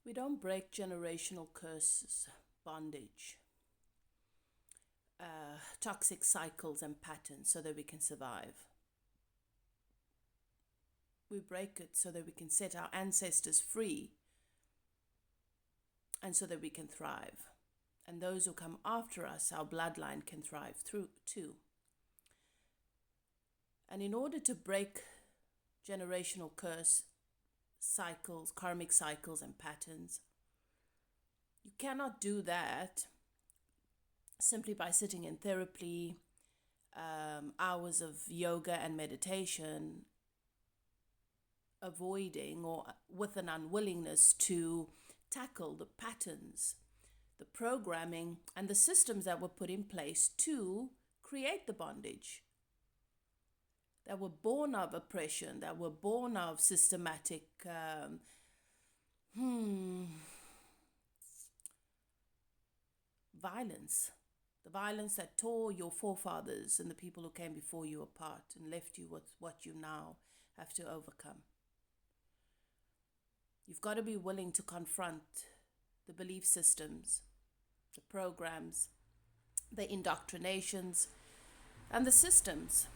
We don't break generational curses, bondage, toxic cycles and patterns so that we can survive. We break it so that we can set our ancestors free and so that we can thrive. And those who come after us, our bloodline, can thrive through too. And in order to break generational curse cycles, karmic cycles and patterns, you cannot do that simply by sitting in therapy, hours of yoga and meditation, avoiding or with an unwillingness to tackle the patterns, the programming, and the systems that were put in place to create the bondage, that were born of oppression, that were born of systematic violence. The violence that tore your forefathers and the people who came before you apart and left you with what you now have to overcome. You've got to be willing to confront the belief systems, the programs, the indoctrinations, and the systems.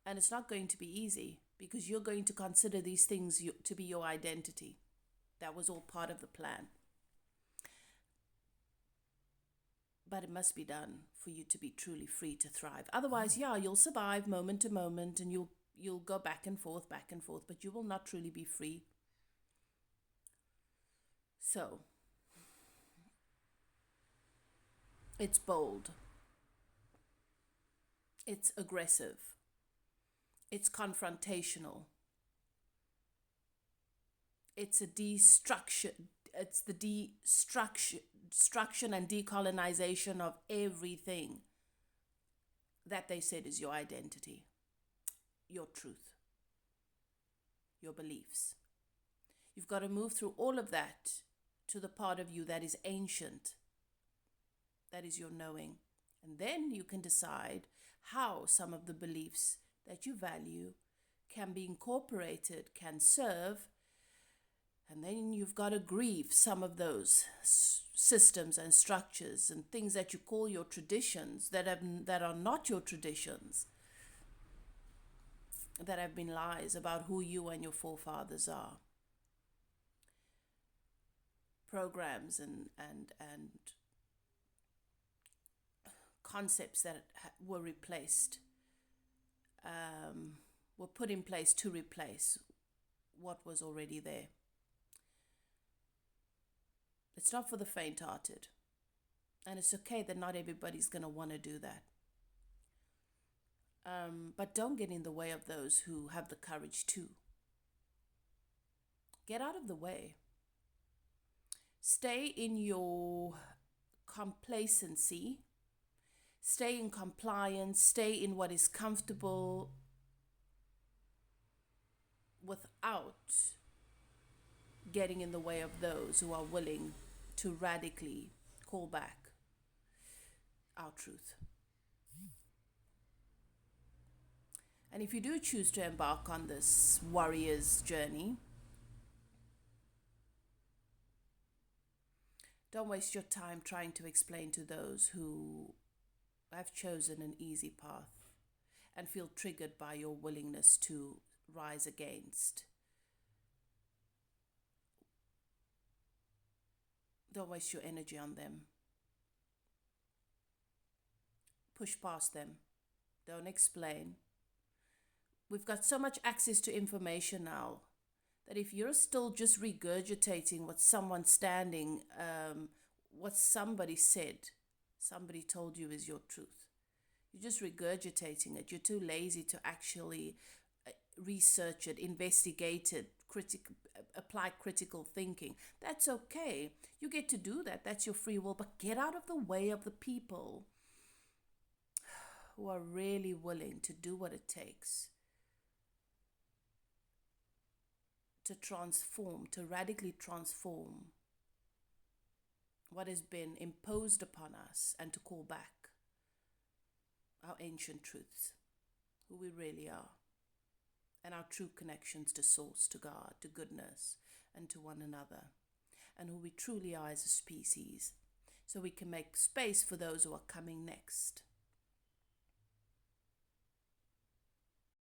And it's not going to be easy because you're going to consider these things to be your identity. That was all part of the plan. But it must be done for you to be truly free to thrive. Otherwise, you'll survive moment to moment and you'll go back and forth, but you will not truly be free. So, it's bold. It's aggressive. It's confrontational. It's the destruction and decolonization of everything that they said is your identity, your truth, your beliefs. You've got to move through all of that to the part of you that is ancient, that is your knowing. And then you can decide how some of the beliefs that you value can be incorporated, can serve. And then you've got to grieve some of those systems and structures and things that you call your traditions that are not your traditions, that have been lies about who you and your forefathers are. Programs and concepts that were replaced, were put in place to replace what was already there. It's not for the faint-hearted. And it's okay that not everybody's going to want to do that. But don't get in the way of those who have the courage to. Get out of the way. Stay in your complacency. Stay in compliance. Stay in what is comfortable without getting in the way of those who are willing to radically call back our truth. And if you do choose to embark on this warrior's journey, don't waste your time trying to explain to those who have chosen an easy path and feel triggered by your willingness to rise against. Don't waste your energy on them. Push past them. Don't explain. We've got so much access to information now that if you're still just regurgitating what someone's what somebody said, somebody told you is your truth, you're just regurgitating it. You're too lazy to actually research it, investigate it, apply critical thinking. That's okay. You get to do that. That's your free will. But get out of the way of the people who are really willing to do what it takes to transform, to radically transform what has been imposed upon us and to call back our ancient truths, who we really are. and our true connections to Source, to God, to goodness, and to one another, and who we truly are as a species, so we can make space for those who are coming next.